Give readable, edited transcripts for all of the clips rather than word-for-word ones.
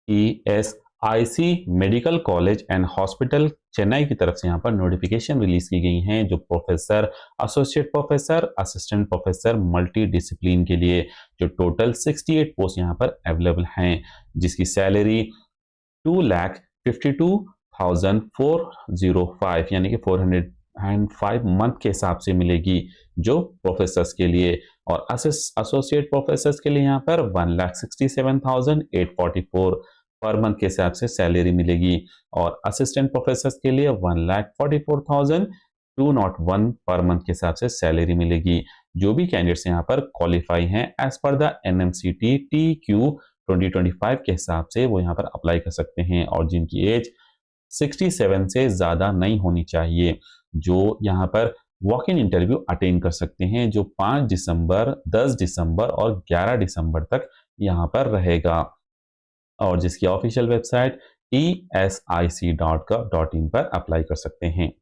ESIC medical college and hospital Chennai की तरफ से यहाँ पर नोटिफिकेशन रिलीज की गई हैं, जो professor, associate professor, assistant professor multi discipline के लिए, जो टोटल 68 पोस्ट यहाँ पर अवेलेबल हैं, जिसकी सैलरी 2,52,405 यानी कि 405 मंथ के हिसाब से मिलेगी जो प्रोफेसर्स के लिए, और एसोसिएट प्रोफेसर्स के लिए यहाँ पर 1,67,844 पर मंथ के हिसाब से सैलरी मिलेगी, और असिस्टेंट प्रोफेसर्स के लिए 1,44,201 पर मंथ के हिसाब से सैलरी मिलेगी। जो भी कैंडिडेट्स यहाँ पर क्वालिफाई हैं as per the NMCT TQ 2025 के हिसाब से वो यहाँ पर अप्लाई कर सकते हैं, और जिनकी एज 67 से ज़्यादा नहीं होनी चाहिए, जो यहाँ पर वॉक इन इंटरव्यू अटेंड कर सकते हैं, जो 5 दिसंबर, 10 दिसंबर और 11 दिसंबर तक यहाँ पर रहेगा, और जिसकी ऑफिशियल वेबसाइट esic.gov.in पर अप्लाई कर सकते हैं।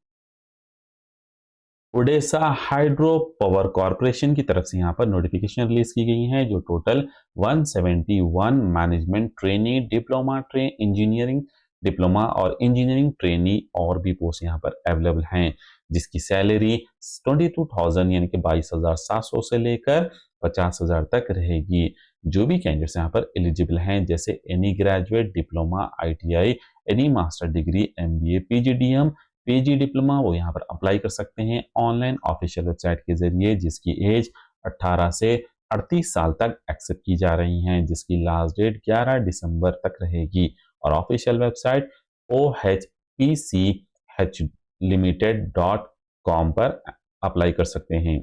ओडेसा हाइड्रो पावर कॉरपोरेशन की तरफ से यहाँ पर नोटिफिकेशन रिलीज की गई है, जो total 171 management trainee, diploma engineering diploma और इंजीनियरिंग ट्रेनी और भी पोस्ट यहाँ पर अवेलेबल हैं, जिसकी सैलरी 22,000 यानी कि 22,700 से लेकर 50,000 तक रहेगी। जो भी कैंडिडेट्स यहाँ पर एलिजिबल हैं, जैसे any graduate, diploma, ITI, any master degree, MBA, PGDM, PG diploma, वो यहाँ पर अप्लाई कर सकते हैं ऑनलाइन ऑफिशियल वेबसाइट के जरिए, जिसकी एज 18 से 38 साल तक एक्सेप्ट की जा रही हैं, जिसकी लास्ट डेट 11 दिसंबर तक रहेगी, और ऑफिशियल वेबसाइट ohpchlimited.com पर अप्लाई कर सकते हैं।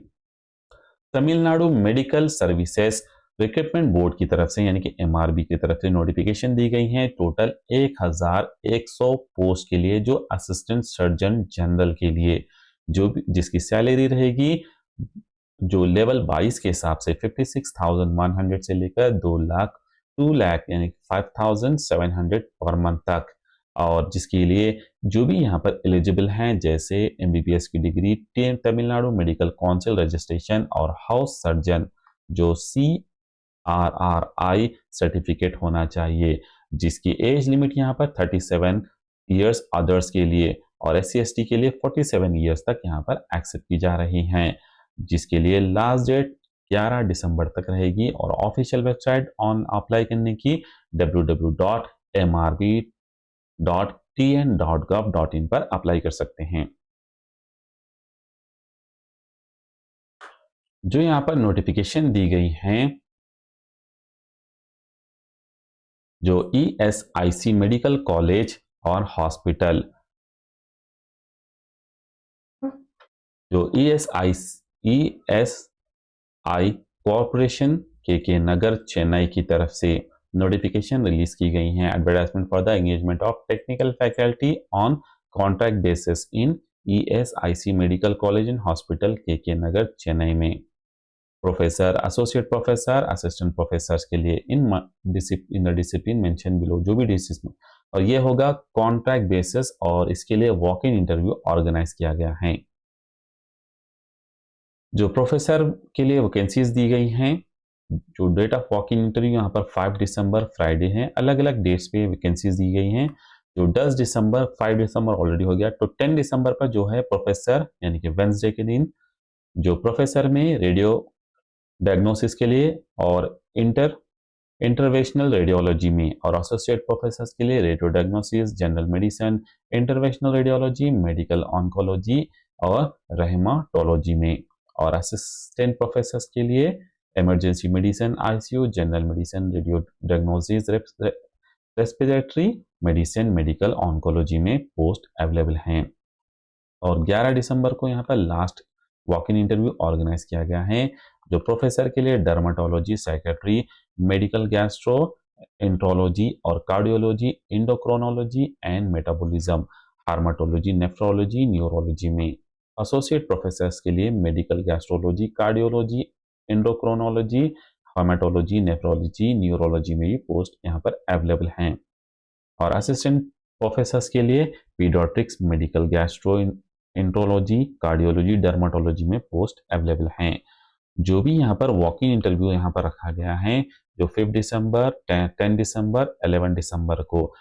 Tamil Nadu medical services recruitment board की तरफ से यानी कि MRB की तरफ से नोटिफिकेशन दी गई है, टोटल 1,100 पोस्ट के लिए, जो असिस्टेंट सर्जन जनरल के लिए, जिसकी सैलरी रहेगी जो लेवल 22 के हिसाब से 56,100 से लेकर 2 लाख यानी 5,700 पर मंथ तक, और जिसके लिए जो भी यहाँ पर एलिजिबल हैं, जैसे MBBS की degree, Tamil Nadu medical council registration और हाउस सर्जन जो CRRI सर्टिफिकेट होना चाहिए, जिसकी एज लिमिट यहाँ पर 37 ईयर्स अदर्स के लिए, और SC/ST के लिए 47 ईयर्स तक यहाँ पर एक्सेप्ट की जा रही हैं, जिसके लिए लास्ट डेट 11 दिसंबर तक रहेगी, और ऑफिशियल वेबसाइट ऑन अप्लाई करने की www.mrb.tn.gov.in पर अप्लाई कर सकते हैं। जो यहाँ पर नोटिफिकेशन दी गई है, जो ESIC मेडिकल कॉलेज और हॉस्पिटल, जो ESI कॉरपोरेशन के नगर चेन्नई की तरफ से नोटिफिकेशन रिलीज की गई हैं, advertisement for the engagement of technical faculty on contract basis in ESIC medical college and hospital के नगर चेन्नई में, professor, associate professor, assistant professor के लिए in the discipline mention below, जो भी डिसिप्लिन, और ये होगा कॉन्ट्रैक्ट बेसिस, और इसके लिए वॉक इन इंटरव्यू ऑर्गेनाइज किया गया है। जो प्रोफेसर के लिए वैकेंसीज दी गई हैं, जो date of walk in interview यहाँ पर 5 दिसंबर फ्राइडे है, अलग अलग डेट्स पे वैकेंसीज दी गई हैं, जो 10 दिसंबर, 5 दिसंबर ऑलरेडी हो गया, तो 10 दिसंबर पर जो है प्रोफेसर यानी कि वेंसडे के दिन, जो प्रोफेसर में रेडियो डायग्नोसिस के लिए और इंटरवेंशनल रेडियोलॉजी में, और एसोसिएट प्रोफेसर के लिए radio diagnosis, general medicine, interventional radiology, medical oncology और रेहमाटोलॉजी में, और असिस्टेंट प्रोफेसर के लिए emergency medicine, ICU, general medicine, radio diagnosis, respiratory medicine, medical oncology में पोस्ट अवेलेबल हैं, और 11 दिसंबर को यहाँ पर last walk in interview organise किया गया है, जो प्रोफेसर के लिए dermatology, psychiatry, medical gastroenterology और cardiology, endocrinology and metabolism, haematology, nephrology, neurology में, एसोसिएट प्रोफेसर्स के लिए medical gastrology, cardiology, endocrinology, haematology, nephrology, neurology में ये पोस्ट यहाँ पर अवेलेबल हैं, और असिस्टेंट प्रोफेसर्स के लिए paediatrics, medical gastro enterology, cardiology, dermatology में पोस्ट अवेलेबल हैं। जो भी यहाँ पर वॉक इन इंटरव्यू यहाँ पर रखा गया है, जो 5 दिसंबर, 10 दिसंबर, 11 दिसंबर को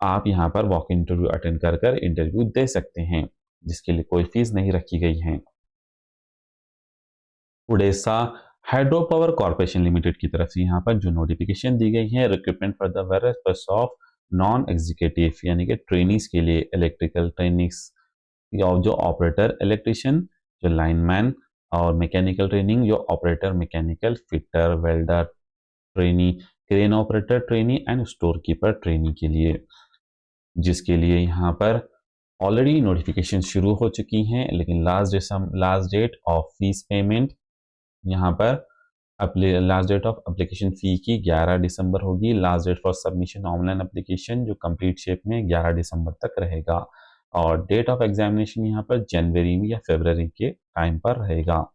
आप यहाँ पर वॉक इन इंटरव्यू अटेंड कर कर इंटरव्यू दे सकते हैं, जिसके लिए कोई फीस नहीं रखी गई है। Orissa hydro power corporation limited की तरफ से यहाँ पर जो नोटिफिकेशन दी गई है, recruitment for the various post of non executive यानी कि ट्रेनिंग्स के लिए इलेक्ट्रिकल ट्रेनिंग्स या जो ऑपरेटर इलेक्ट्रिशियन, जो लाइनमैन और मैकेनिकल ट्रेनिंग, जो operator mechanical, fitter, welder trainee, crane operator trainee and store keeper trainee के लिए, जिसके लिए यहाँ पर ऑलरेडी नोटिफिकेशन शुरू हो चुकी हैं, लेकिन last date of fees payment यहाँ पर last date of application fee की 11 दिसंबर होगी। Last date for submission online application जो कंप्लीट शेप में 11 दिसंबर तक रहेगा, और डेट ऑफ एग्जामिनेशन यहाँ पर जनवरी में या फरवरी के टाइम पर रहेगा।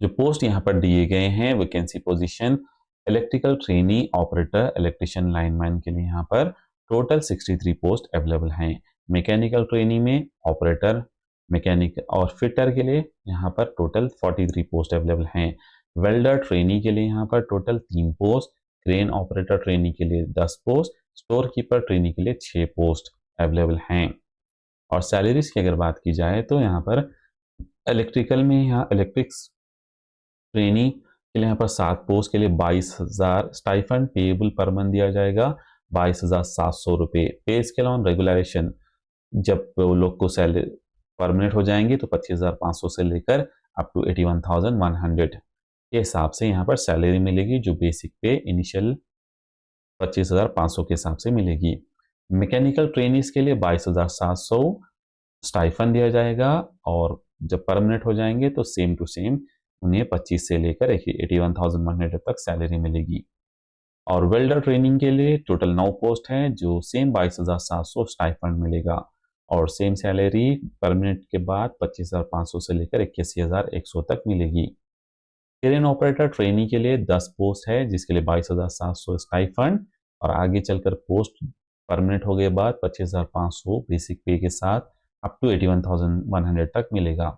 जो पोस्ट यहाँ पर दिए गए हैं, vacancy position electrical trainee operator electrician lineman के लिए यहाँ पर टोटल 63 पोस्ट अवेलेबल हैं। मैकेनिकल ट्रेनी में ऑपरेटर मैकेनिक और फिटर के लिए यहाँ पर टोटल 43 पोस्ट अवेलेबल हैं। वेल्डर ट्रेनी के लिए यहाँ पर total 3 post, crane operator trainee के लिए 10 पोस्ट, स्टोर कीपर ट्रेनी के लिए 6 पोस्ट अवेलेबल हैं। और सैलरीज की अगर बात की जाए तो यहाँ पर इलेक्ट्रिकल में यहाँ इलेक्ट्रिक्स ट्रेनी के लिए यहाँ पर 7 पोस्ट के लिए 22,000 स्टाइफंड पेएबल पर मंथ दिया जाएगा, 22,700 रुपये। पे स्केल ऑन रेगुलरेशन, जब वो लोग को सैलरी परमानेंट हो जाएंगे तो 25,500 से लेकर अप टू 81,100 के हिसाब से यहाँ पर सैलरी मिलेगी, जो बेसिक पे इनिशियल 25,500 के हिसाब से मिलेगी। मैकेनिकल ट्रेनिंग्स के लिए 22,700 स्टाइफन दिया जाएगा, और जब परमानेंट हो जाएंगे तो सेम टू सेम उन्हें 25 से लेकर 81,100 तक सैलरी मिलेगी। और वेल्डर ट्रेनिंग के लिए टोटल 9 पोस्ट हैं, जो सेम 22,700 स्टाइफंड मिलेगा, और सेम सैलरी परमानेंट के बाद 25,500 से लेकर 81,100 तक मिलेगी। क्रेन ऑपरेटर ट्रेनी के लिए 10 पोस्ट है, जिसके लिए 22,700 स्टाइफंड, और आगे चलकर पोस्ट परमानेंट हो गए बाद 25,500 बेसिक पे के साथ अप टू 81,100 तक मिलेगा।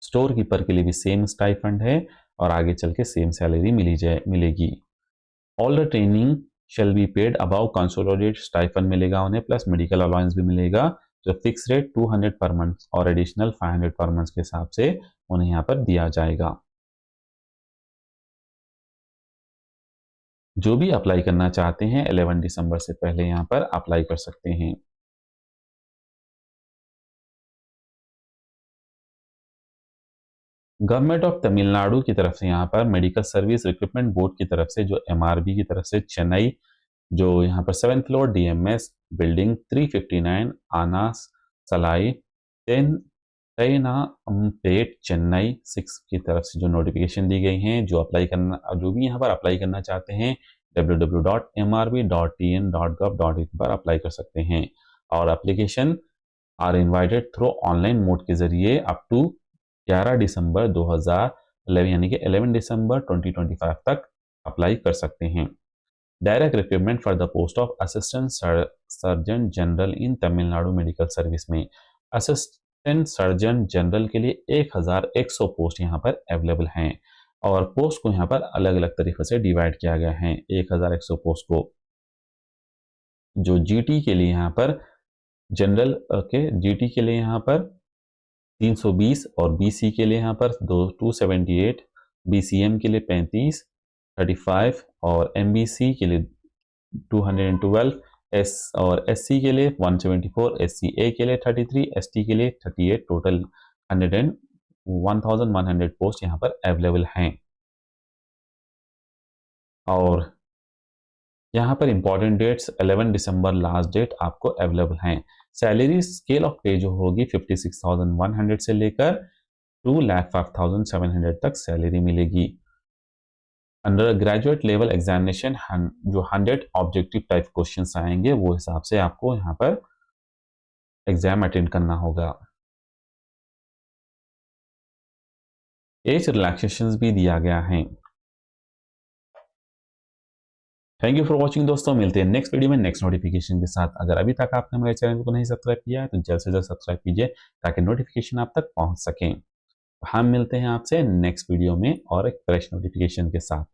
स्टोर कीपर के लिए भी सेम स्टाइफंड है, और आगे चल के सेम सैलरी मिलेगी। All the training shall be paid about consolidated stipend मिलेगा उन्हें, प्लस मेडिकल अलाउंस भी मिलेगा, जो फिक्स रेट 200 पर मंथ और एडिशनल 500 पर मंथ के हिसाब से उन्हें यहाँ पर दिया जाएगा। जो भी अप्लाई करना चाहते हैं 11 दिसंबर से पहले यहाँ पर अप्लाई कर सकते हैं। गवर्नमेंट ऑफ तमिलनाडु की तरफ से यहाँ पर मेडिकल सर्विस रिक्रूटमेंट बोर्ड की तरफ से, जो एमआरबी की तरफ से चेन्नई, जो यहाँ पर 7th फ्लोर डीएमएस बिल्डिंग 359 आना सलाई तेनाम्पेट चेन्नई 6 की तरफ से जो नोटिफिकेशन दी गई हैं, जो भी यहाँ पर अप्लाई करना चाहते हैं www.mrb.tn.gov.in पर अप्लाई कर सकते हैं, और application are invited through online mode के जरिए अप टू 11 दिसंबर 2011 यानी कि 11 दिसंबर 2025 तक अप्लाई कर सकते हैं। Direct recruitment for the post of assistant surgeon general in Tamil Nadu medical service में असिस्टेंट सर्जन जनरल के लिए 1,100 पोस्ट यहाँ पर अवेलेबल हैं, और पोस्ट को यहाँ पर अलग अलग तरीके से डिवाइड किया गया है। 1,100 पोस्ट को जो जीटी के लिए यहाँ पर जनरल जीटी के लिए यहाँ पर 320, और बीसी के लिए यहाँ पर 278, बीसीएम के लिए 35, 35, और एमबीसी के लिए 212, और एससी के लिए 174, एससीए के लिए 33, एसटी के लिए 38, टोटल 1,100 पोस्ट यहाँ पर अवेलेबल हैं। और यहाँ पर इंपॉर्टेंट डेट्स 11 दिसंबर लास्ट डेट आपको अवेलेबल हैं। सैलरी स्केल ऑफ पे जो होगी 56,100 से लेकर 2,05,700 तक सैलरी मिलेगी। अंडर ग्रेजुएट लेवल एग्जामिनेशन जो 100 ऑब्जेक्टिव टाइप क्वेश्चंस आएंगे, वो हिसाब से आपको यहाँ पर एग्जाम अटेंड करना होगा। एज रिलैक्सेशंस भी दिया गया है। थैंक यू फॉर वॉचिंग दोस्तों, मिलते हैं नेक्स्ट वीडियो में नेक्स्ट नोटिफिकेशन के साथ। अगर अभी तक आपने हमारे चैनल को नहीं सब्सक्राइब किया है तो जल्द से जल्द सब्सक्राइब कीजिए, ताकि नोटिफिकेशन आप तक पहुंच सकें। हम मिलते हैं आपसे नेक्स्ट वीडियो में और एक फ्रेश नोटिफिकेशन के साथ।